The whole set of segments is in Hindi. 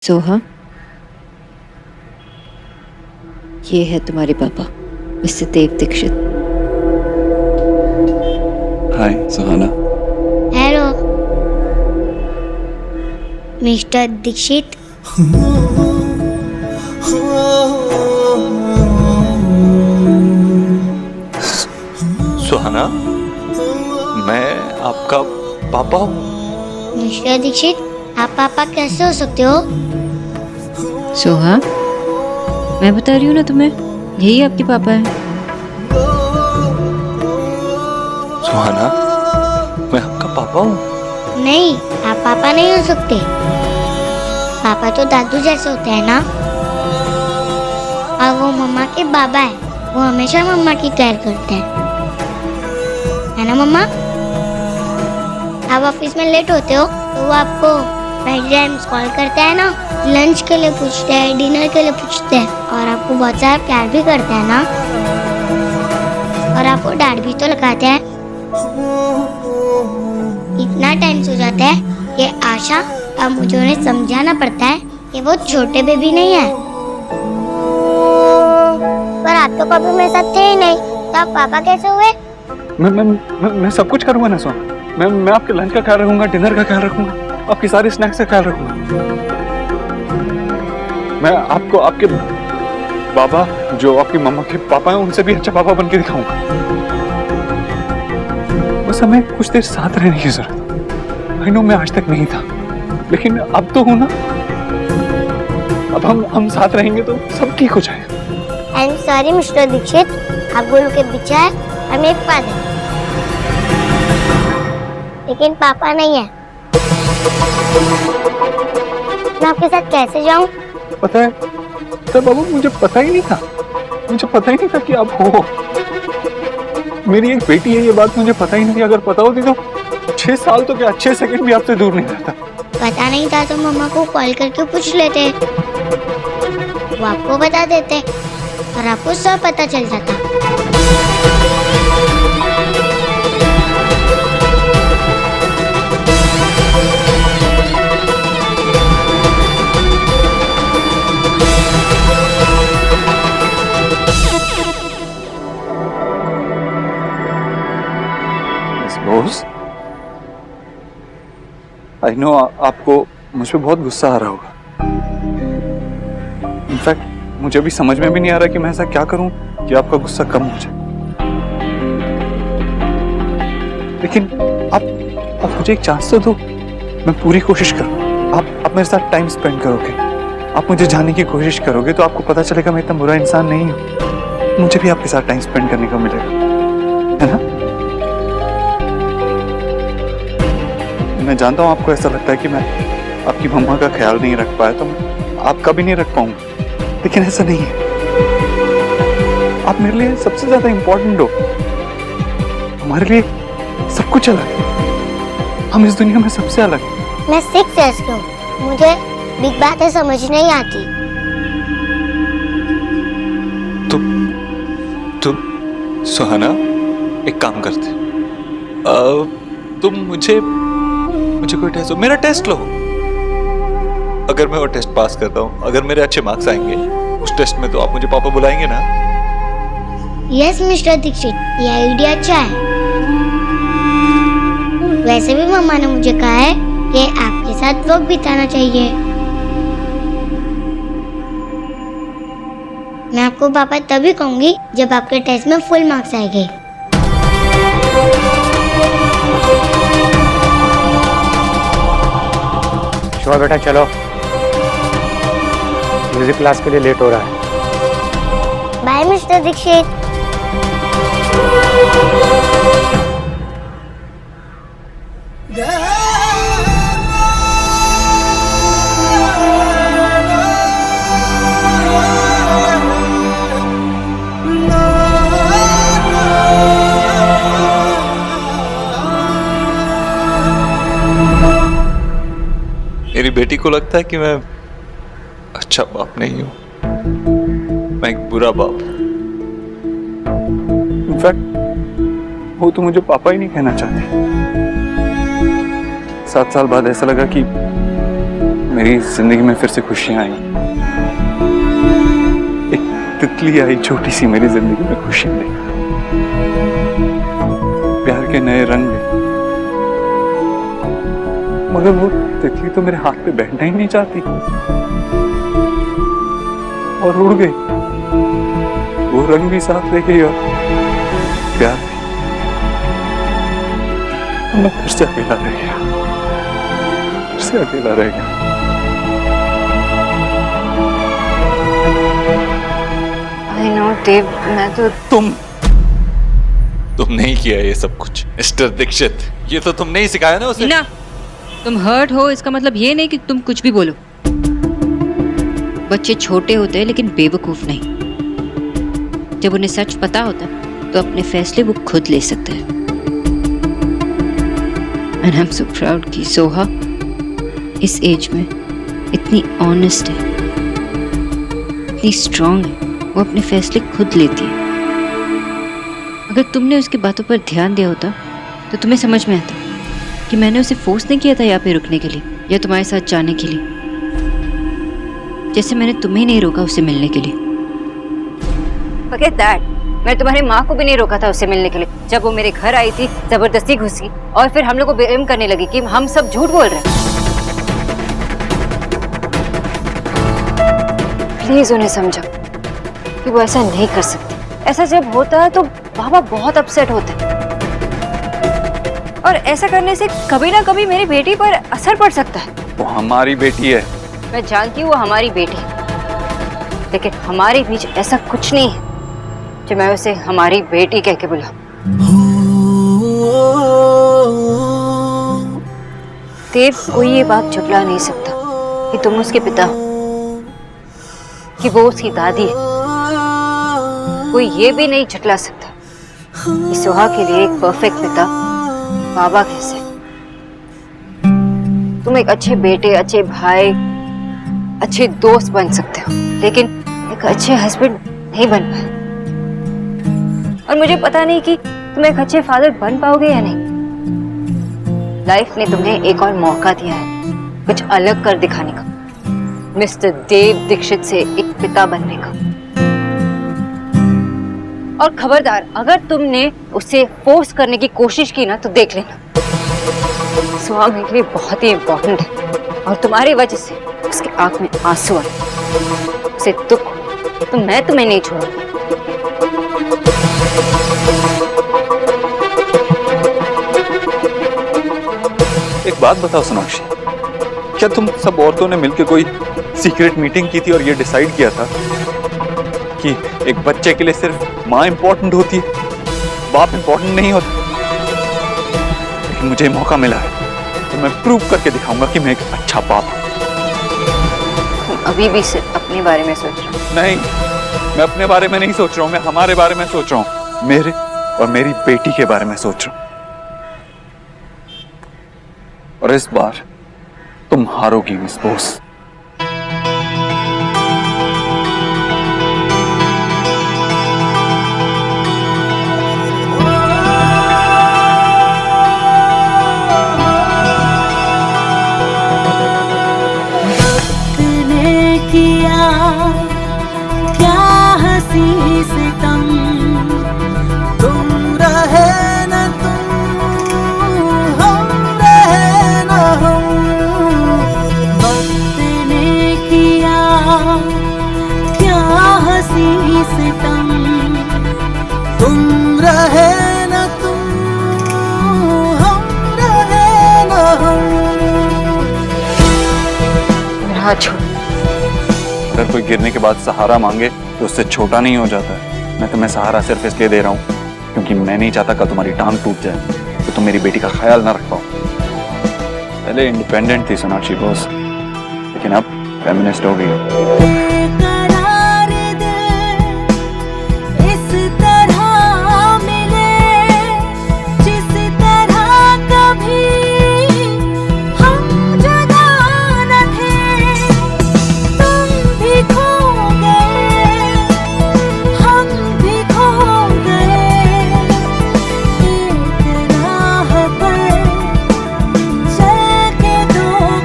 सोहा, ये है तुम्हारे पापा mister Dev Dikshit. Hi Suhana. Hello mister Dikshit. Suhana, मैं आपका पापा हूँ। मिस्टर दीक्षित, आप पापा कैसे हो सकते हो? सोहा, मैं बता रही हूँ ना तुम्हें, यही आपके पापा है। सुहाना, मैं आपका पापा हूँ। नहीं, आप पापा नहीं हो सकते। पापा तो दादू जैसे होते हैं ना। और वो मम्मा के बाबा है, वो हमेशा मम्मा की केयर करते हैं, है ना मम्मा? आप ऑफिस में लेट होते हो तो वो आपको बाई टाइम्स कॉल करते हैं ना, लंच के लिए पूछते हैं, डिनर के लिए पूछते हैं, और आपको बहुत सारा प्यार भी करते हैं ना, और आपको डांट भी तो लगाते हैं। इतना टाइम हो जाता है कि आशा, अब मुझे उन्हें समझाना पड़ता है कि वो छोटे बेबी नहीं है। पर आप तो कभी मेरे साथ थे ही नहीं, तो आप पापा कैसे हुए? मैं सब कुछ करूँगा ना सोहा। मैं आपके लंच का ख्याल रखूंगा, डिनर का ख्याल रखूंगा, आपकी सारी स्नैक्स का ख्याल रखूंगा। मैं आपको आपके बाबा, जो आपकी मम्मा के पापा हैं, उनसे भी अच्छा पापा बन के दिखाऊंगा। बस हमें कुछ देर साथ रहने की जरूरत। आई नो मैं आज तक नहीं था, लेकिन अब तो हूं ना। अब हम साथ रहेंगे तो सब ठीक हो जाएगा। I am sorry mister Dikshit, आप गोलू के पीछे है और मेरे फादर, लेकिन पापा नहीं है। मैं आपके साथ कैसे जाऊं? पता है तब बाबू, मुझे पता ही नहीं था। मुझे पता ही नहीं था कि आप हो। मेरी एक बेटी है, ये बात मुझे पता ही नहीं थी। अगर पता होती तो 6 साल तो क्या 6 सेकंड भी आपसे दूर नहीं रहता। पता नहीं था तो मम्मा को कॉल करके पूछ लेते, वो आपको बता देते और आपको सब पता चल जाता। बॉस, आई नो आपको मुझ पे बहुत गुस्सा आ रहा होगा। इनफैक्ट मुझे भी समझ में भी नहीं आ रहा कि मैं ऐसा क्या करूं कि आपका गुस्सा कम हो जाए। लेकिन आप मुझे एक चांस तो दो, मैं पूरी कोशिश करूं। आप मेरे साथ टाइम स्पेंड करोगे, आप मुझे जानने की कोशिश करोगे, तो आपको पता चलेगा मैं इतना बुरा इंसान नहीं हूं। मुझे भी आपके साथ टाइम स्पेंड करने को मिलेगा, है ना? मैं जानता हूँ आपको ऐसा लगता है कि मैं आपकी मम्मा का ख्याल नहीं रख पाया, तो मैं आपका भी नहीं रख पाऊंगा, लेकिन ऐसा नहीं है। आप मेरे लिए सबसे ज्यादा इंपॉर्टेंट हो। हमारे लिए सब कुछ अलग है, हम इस दुनिया में सबसे अलग हैं। मैं 6 इयर्स की हूँ, मुझे बिग बातें समझ नहीं आती। तो सुहाना, एक काम करते, तुम मुझे कोई टेस्ट, मेरा टेस्ट लो। अगर मैं वो टेस्ट पास करता हूँ, अगर मेरे अच्छे मार्क्स आएंगे उस टेस्ट में, तो आप मुझे पापा बुलाएंगे ना? यस मिस्टर दीक्षित, ये आइडिया अच्छा है। वैसे भी मम्मा ने मुझे कहा है कि आपके साथ वक्त बिताना चाहिए। मैं आपको पापा तभी कहूंगी जब आपके टेस्ट में फुल मार्क्स आएंगे। शुभा बेटा चलो, म्यूजिक क्लास के लिए लेट हो रहा है। Bye mister Dikshit. मेरी बेटी को लगता है कि मैं अच्छा बाप नहीं हूं, मैं एक बुरा बाप हूं। इनफैक्ट वो तो मुझे पापा ही नहीं कहना चाहती। 7 साल बाद ऐसा लगा कि मेरी जिंदगी में फिर से खुशियां आई। एक तितली आई छोटी सी मेरी जिंदगी में खुशियां लेकर, प्यार के नए रंग ले। मगर वो तितली तो मेरे हाथ पे बैठना ही नहीं चाहती और उड़ गई। वो रंग भी साथ ले गई और प्यार भी। मैं फिर से अकेला रह गया, फिर से अकेला रह गया। आई नो देव, मैं तो तुमने ही किया ये सब कुछ मिस्टर दीक्षित। ये तो तुमने ही सिखाया ना उसे। ना, तुम हर्ट हो इसका मतलब ये नहीं कि तुम कुछ भी बोलो। बच्चे छोटे होते हैं लेकिन बेवकूफ नहीं। जब उन्हें सच पता होता तो अपने फैसले वो खुद ले सकते हैं। And I am so proud कि सोहा इस एज में इतनी ऑनेस्ट है, इतनी स्ट्रांग है, वो अपने फैसले खुद लेती है। अगर तुमने उसकी बातों पर ध्यान दिया होता तो तुम्हें समझ में आता कि मैंने उसे फोर्स नहीं किया था यहाँ पे रुकने के लिए या तुम्हारे साथ जाने के लिए, जैसे मैंने तुम्हें नहीं रोका उसे मिलने के लिए। Forget that. मैं तुम्हारी माँ को भी नहीं रोका था उससे मिलने के लिए। जब वो मेरे घर आई थी जबरदस्ती घुसी और फिर हम लोग को ब्लेम करने लगी कि हम सब झूठ बोल रहे हैं। प्लीज उन्हें समझो कि वो ऐसा नहीं कर सकती। ऐसा जब होता है तो बाबा बहुत अपसेट होते हैं और ऐसा करने से कभी ना कभी मेरी बेटी पर असर पड़ सकता है। वो हमारी बेटी है। मैं जानती हूँ वो हमारी बेटी है, लेकिन हमारे बीच ऐसा कुछ नहीं है जो मैं उसे हमारी बेटी कह के बुलाऊं। देव, कोई ये बात झुठला नहीं सकता कि तुम उसके पिता हो, कि वो उसकी दादी है। कोई ये भी नहीं झुठला सकता कि सोहा के लिए एक परफेक्ट पिता बाबा कैसे। तुम एक अच्छे बेटे, अच्छे भाई, अच्छे दोस्त बन सकते हो, लेकिन एक अच्छे हस्बैंड नहीं बन पाए। और मुझे पता नहीं कि तुम एक अच्छे फादर बन पाओगे या नहीं। लाइफ ने तुम्हें एक और मौका दिया है कुछ अलग कर दिखाने का, मिस्टर देव दीक्षित से एक पिता बनने का। और खबरदार, अगर तुमने उसे फोर्स करने की कोशिश की ना तो देख लेना, सुहाग मेरे लिए बहुत ही इंपॉर्टेंट है और तुम्हारी वजह से उसकी आंख में आंसू आए, उसे दुख हो, तो मैं तुम्हें नहीं छोड़ूंगी। एक बात बताओ सोनाक्षी, क्या तुम सब औरतों ने मिलकर कोई सीक्रेट मीटिंग की थी और ये डिसाइड किया था कि एक बच्चे के लिए सिर्फ माँ इंपॉर्टेंट होती है, बाप इंपॉर्टेंट नहीं होता? लेकिन मुझे मौका मिला है तो मैं प्रूव करके दिखाऊंगा कि मैं एक अच्छा बाप हूं। तुम अभी भी सिर्फ अपने बारे में सोच रहे हो। नहीं, मैं अपने बारे में नहीं सोच रहा हूँ, मैं हमारे बारे में सोच रहा हूँ, मेरे और मेरी बेटी के बारे में सोच रहा हूँ। और इस बार तुम हारोगी मिस बोस। अगर कोई गिरने के बाद सहारा मांगे तो उससे छोटा नहीं हो जाता है। मैं तुम्हें सहारा सिर्फ इसलिए दे रहा हूँ क्योंकि मैं नहीं चाहता कल तुम्हारी टांग टूट जाए तो तुम मेरी बेटी का ख्याल ना रख पाओ। पहले इंडिपेंडेंट थी सोनाक्षी बोस, लेकिन अब फेमिनिस्ट हो गई हो।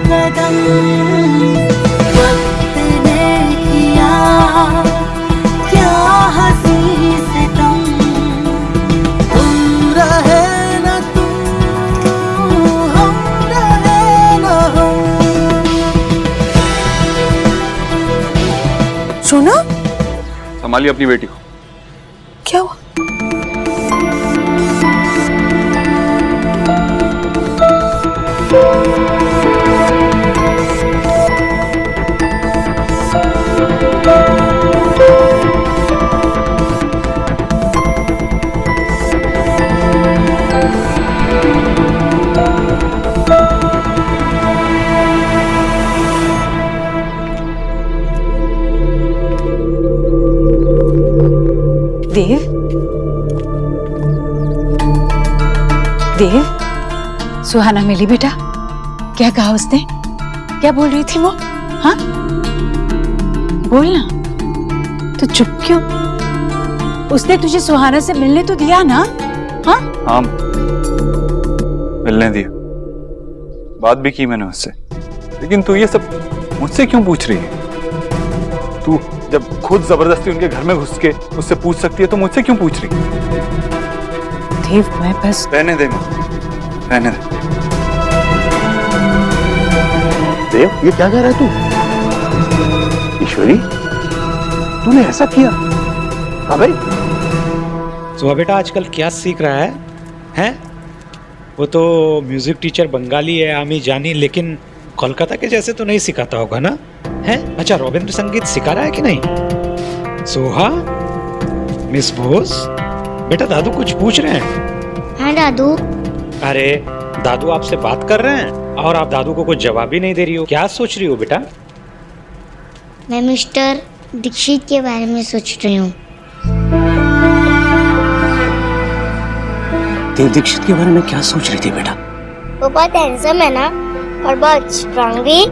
कदम सोना, संभालिए अपनी बेटी को। क्या हुआ? देव, देव, सुहाना मिली बेटा? क्या कहा उसने? क्या बोल रही थी वो? हाँ, बोलना। तो चुप क्यों? उसने तुझे सुहाना से मिलने तो दिया ना? हाँ हाँ, मिलने दिया, बात भी की मैंने उससे। लेकिन तू ये सब मुझसे क्यों पूछ रही है? तू जब खुद जबरदस्ती उनके घर में घुस के उससे पूछ सकती है तो मुझसे क्यों पूछ रही? देव, मैं बस। रहने दे, रहने दे। देव, ये क्या कह रहा है तू? ईश्वरी, तूने ऐसा किया? हाँ भाई। सुहा बेटा आजकल क्या सीख रहा है? हैं? वो तो म्यूजिक टीचर बंगाली है, आमी जानी, लेकिन कोलकाता के जैसे तो नहीं सिखाता होगा ना? हैं? अच्छा, रविंद्र संगीत सिखा रहा है कि नहीं? सोहा, मिस बोस, बेटा दादू कुछ पूछ रहे हैं। हाँ दादू। अरे दादू आपसे बात कर रहे हैं और आप दादू को कुछ जवाब ही नहीं दे रही हो। क्या सोच रही हो बेटा? मैं मिस्टर दीक्षित के बारे में सोच रही हूँ। देव दीक्षित के बारे में क्या सोच रही थी बेटा? वो बहुत हैंडसम है ना, और बहुत स्ट्रांग भी।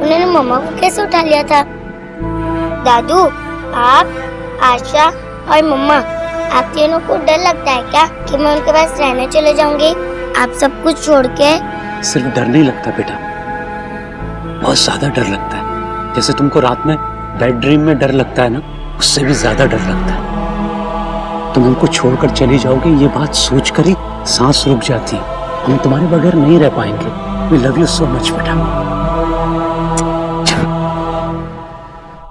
उन्होंने मम्मा को कैसे उठा लिया था? दादू, आप, आशा और मम्मा, आप तीनों को डर लगता है क्या कि मैं उनके पास रहने चले जाऊंगी? आप सब कुछ छोड़ के? सिर्फ डर नहीं लगता बेटा, बहुत ज्यादा डर लगता है। जैसे तुमको रात में बेड ड्रीम में डर लगता है ना, उससे भी ज्यादा डर लगता है। तुम हमको छोड़कर चली जाओगे, ये बात सोचकर ही सांस रुक जाती है। हम तुम्हारे बगैर नहीं रह पाएंगे। We love you so much बेटा।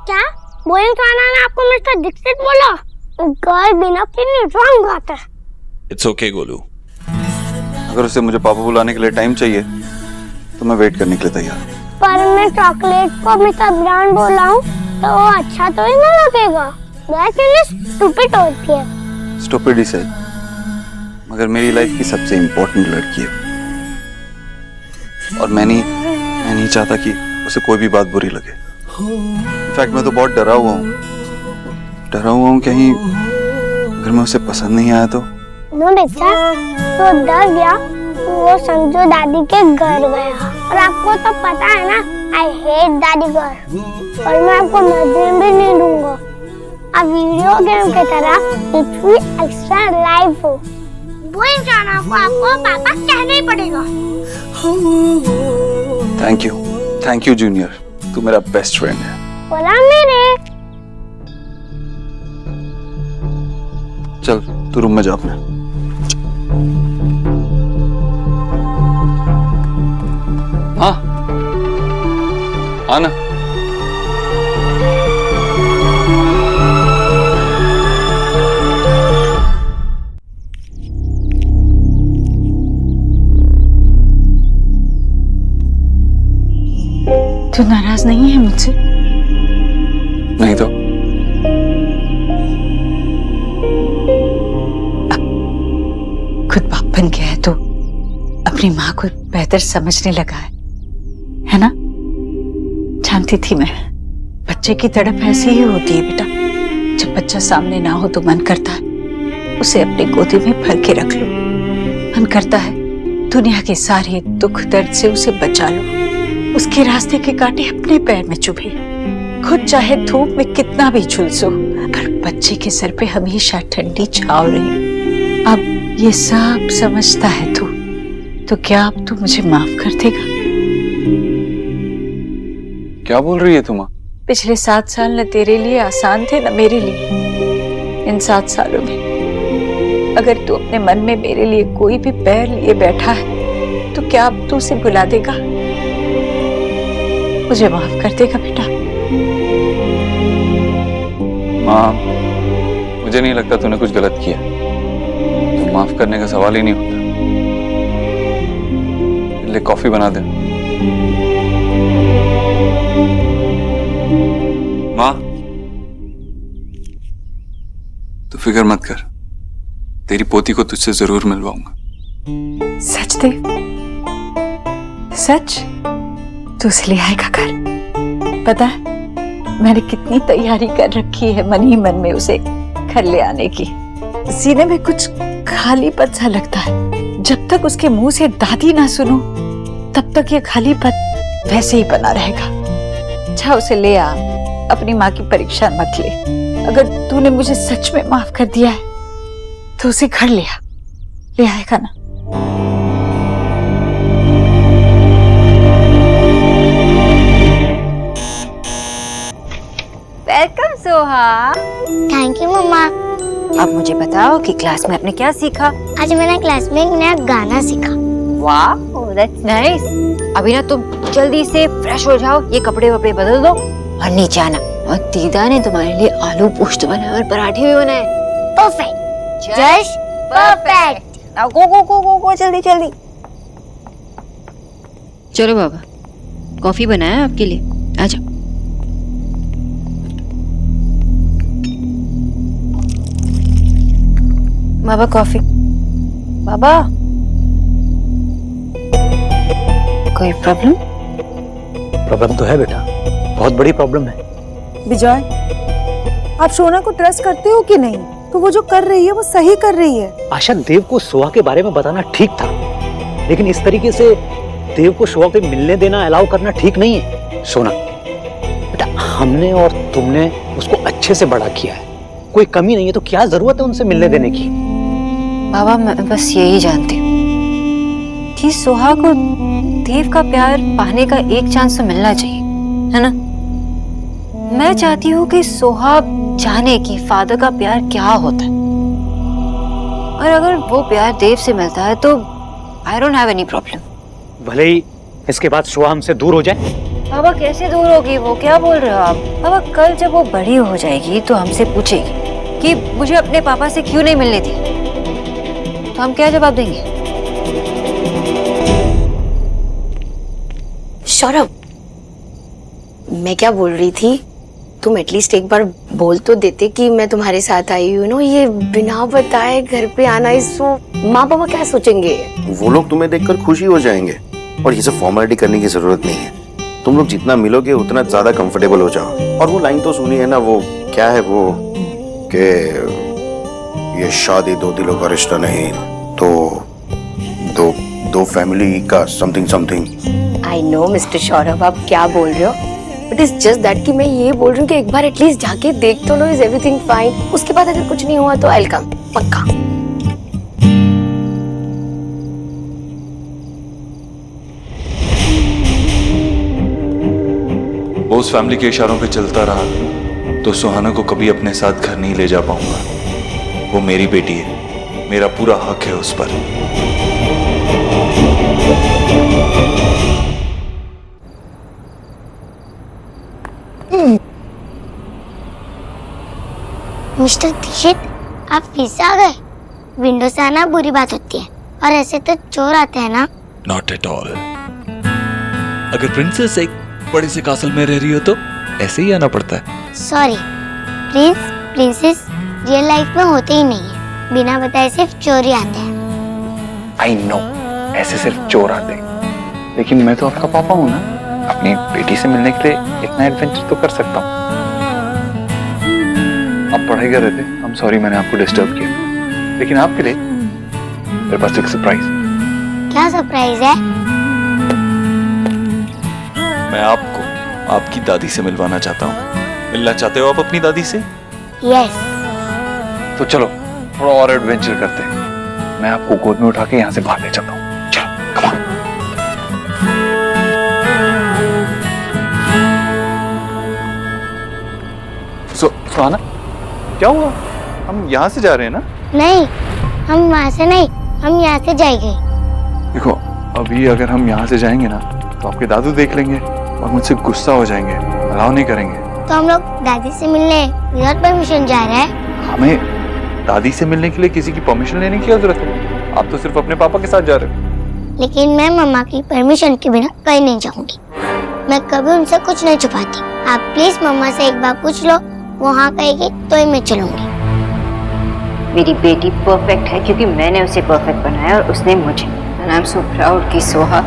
क्या बोलिंग खाना ने आपको मिस्टर दीक्षित बोला? गाय बिना कितनी रंग आता है। It's okay Golu. अगर उसे मुझे पापा बुलाने के लिए टाइम चाहिए तो मैं वेट करने के लिए तैयार। पर मैं चॉकलेट को मिस्टर ब्राउन बोलाऊं तो वो अच्छा तो ही ना लगेगा। वैसे स्टूपिड होती है। स्टूपिड ही सही, मगर मेरी लाइफ की सबसे इम्पोर्टेंट लड़की है और मैं नहीं चाहता कि उसे कोई भी बात बुरी लगे। इनफैक्ट मैं तो बहुत डरा हुआ हूँ कहीं अगर मैं उसे पसंद नहीं आया तो। नो बेटा, तो डर गया, वो संजू दादी के घर गया। और आपको तो पता है ना, आई हेट दादी घर। और मैं आपको मजे भी नहीं दूंगा। अब वीडियो गेम की तरह लिटरली एक्स्ट्रा लाइफ हो। वो इंसान को आपको पापा कहना ही पड़ेगा। थैंक यू जूनियर, तू मेरा बेस्ट फ्रेंड है। बोला मेरे। चल तू रूम में जा अपने। हाँ आना। तू नाराज नहीं है मुझसे? नहीं तो खुद बाप बन गया है तो अपनी माँ को बेहतर समझने लगा है ना? जानती थी मैं, बच्चे की तड़प ऐसी ही होती है बेटा। जब बच्चा सामने ना हो तो मन करता है उसे अपनी गोदी में भर के रख लो। मन करता है दुनिया के सारे दुख दर्द से उसे बचा लो। उसके रास्ते के कांटे अपने पैर में चुभे, खुद चाहे धूप में कितना भी झुलसो, पर बच्चे के सर पे हमेशा ठंडी छाव रही। अब ये सब समझता है तू, तो क्या अब तू मुझे माफ कर देगा? क्या बोल रही है तुम? पिछले 7 साल न तेरे लिए आसान थे न मेरे लिए। इन 7 सालों में अगर तू अपने मन में मेरे लिए कोई भी पैर लिए बैठा है तो क्या अब तू उसे बुला देगा? मुझे माफ कर देगा बेटा? माँ, मुझे नहीं लगता तूने कुछ गलत किया। तो माफ करने का सवाल ही नहीं होता। ले कॉफी बना दे। माँ, तू फिक्र मत कर, तेरी पोती को तुझसे जरूर मिलवाऊंगा। सच देव, सच तू उसे ले आएगा घर? पता है मैंने कितनी तैयारी कर रखी है मन ही मन में उसे घर ले आने की। सीने में कुछ खालीपन सा लगता है। जब तक उसके मुंह से दादी ना सुनूं तब तक ये खालीपन वैसे ही बना रहेगा। अच्छा उसे ले आ, अपनी माँ की परीक्षा मत ले। अगर तूने मुझे सच में माफ कर दिया है तो उसे घर ले आ, ले आएगा ना? वेलकम सोहा। थैंक यू मम्मा। अब मुझे बताओ कि क्लास में आपने क्या सीखा? आज मैंने क्लास में एक नया गाना सीखा। वाह, दैट्स नाइस। अभी ना तुम जल्दी से फ्रेश हो जाओ, ये कपड़े वपड़े बदल दो और नीचे आना। और दीदा ने तुम्हारे लिए आलू पोस्ट बनाए और पराठे भी बनाए। Perfect, just perfect. Now go go go go go, जल्दी जल्दी। चलो बाबा, कॉफी बनाया आपके लिए, आ जाओ। बाबा कॉफी। बाबा कोई प्रॉब्लम? प्रॉब्लम तो है बेटा, बहुत बड़ी प्रॉब्लम है। विजय, आप शोना को ट्रस्ट करते हो कि नहीं? तो वो जो कर रही है वो सही कर रही है। आशा, देव को सोहा के बारे में बताना ठीक था, लेकिन इस तरीके से देव को सोहा से मिलने देना, अलाउ करना ठीक नहीं है। सोना बेटा, हमने और तुमने उसको अच्छे से बड़ा किया है, कोई कमी नहीं है, तो क्या जरूरत है उनसे मिलने देने की? बाबा मैं बस यही जानती हूँ कि सोहा को देव का प्यार पाने का एक चांस तो मिलना चाहिए, है ना? मैं चाहती हूँ कि सोहा जाने कि फादर का प्यार क्या होता है, और अगर वो प्यार देव से मिलता है तो I don't have any problem. भले ही इसके बाद सोहा हमसे दूर हो जाए। बाबा कैसे दूर होगी वो? क्या बोल रहे हो आप? बाबा कल जब वो बड़ी हो जाएगी तो हमसे पूछेगी कि मुझे अपने पापा से क्यों नहीं मिलने दी, तो हम क्या जवाब देंगे? सौरभ, मैं क्या बोल रही थी, तुम एटलीस्ट एक बार बोल तो देते कि मैं तुम्हारे साथ आई हूँ। नो, ये बिना बताए घर पे आना, इसको माँ बाबा क्या सोचेंगे? वो लोग तुम्हें देखकर खुशी हो जाएंगे, और ये सब फॉर्मेलिटी करने की जरूरत नहीं है। तुम लोग जितना मिलोगे उतना ज्यादा कंफर्टेबल हो जाओ। और वो लाइन तो सुनी है ना, वो क्या है वो कि ये शादी दो दिलों का रिश्ता नहीं, तो दो फैमिली का something something. I know mister Saurabh, आप क्या बोल रहे हो, बट इट्स जस्ट दैट कि मैं ये बोल रही हूँ कि एक बार एटलीस्ट जाके देख तो लो, इज एवरीथिंग फाइन? उसके बाद अगर कुछ नहीं हुआ तो आई विल कम, पक्का। वो उस फैमिली के इशारों पे चलता रहा तो सुहाना को कभी अपने साथ घर नहीं ले जा पाऊंगा। वो मेरी बेटी है, मेरा पूरा हक है उस पर। मिस्टर दीक्षित, आप फिर से आ गए? विंडो से आना बुरी बात होती है, और ऐसे तो चोर आते हैं ना। Not at all. अगर प्रिंसेस एक बड़े से कासल में रह रही हो तो ऐसे ही आना पड़ता है। Sorry, Prince princess real life में होते ही नहीं है, बिना बताए सिर्फ चोरी आते हैं। आई नो, ऐसे सिर्फ चोर आते हैं, लेकिन मैं तो आपका पापा हूँ ना, अपनी बेटी से मिलने के लिए इतना एडवेंचर तो कर सकता हूँ। आप पढ़ाई कर रहे थे, I'm सॉरी मैंने आपको डिस्टर्ब किया, लेकिन आपके लिए मेरे पास एक सरप्राइज। क्या सरप्राइज है? मैं आपको आपकी दादी से मिलवाना चाहता हूँ। मिलना चाहते हो आप अपनी दादी से? यस। तो चलो थोड़ा और एडवेंचर करते हैं। मैं आपको गोद में उठा के यहाँ से बाहर ले चलता हूँ। चलो, कम ऑन। सुहाना, क्या हुआ? हम यहाँ से जा रहे हैं ना? नहीं, हम वहाँ से नहीं, हम यहाँ से जाएंगे। देखो, अभी अगर हम यहाँ से जाएंगे ना तो आपके दादू देख लेंगे और मुझसे गुस्सा हो जाएंगे, अलाउ नहीं करेंगे। तो हम लोग दादी से मिलने विदाउट परमिशन जा रहे हैं। हमें दादी से मिलने के लिए किसी की परमिशन लेने की क्या जरूरत है? आप तो सिर्फ अपने पापा के साथ जा रहे हो। लेकिन मैं मम्मा की परमिशन के बिना कहीं नहीं जाऊंगी। मैं कभी उनसे कुछ नहीं छुपाती। आप प्लीज मम्मा से एक बार पूछ लो, वो हाँ कहेगी तो ही मैं चलूंगी। मेरी बेटी परफेक्ट है क्योंकि मैंने उसे परफेक्ट बनाया और उसने मुझे। And I am so proud कि सोहा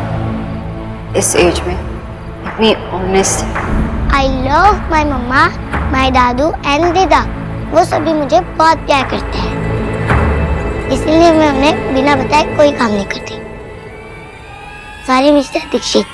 इस एज में इतनी ऑनेस्ट है। I love my mamma, my Dadu and दीदा। वो सभी मुझे बहुत प्यार करते हैं, इसलिए मैं उन्हें बिना बताए कोई काम नहीं करती। Sorry mister Dixit.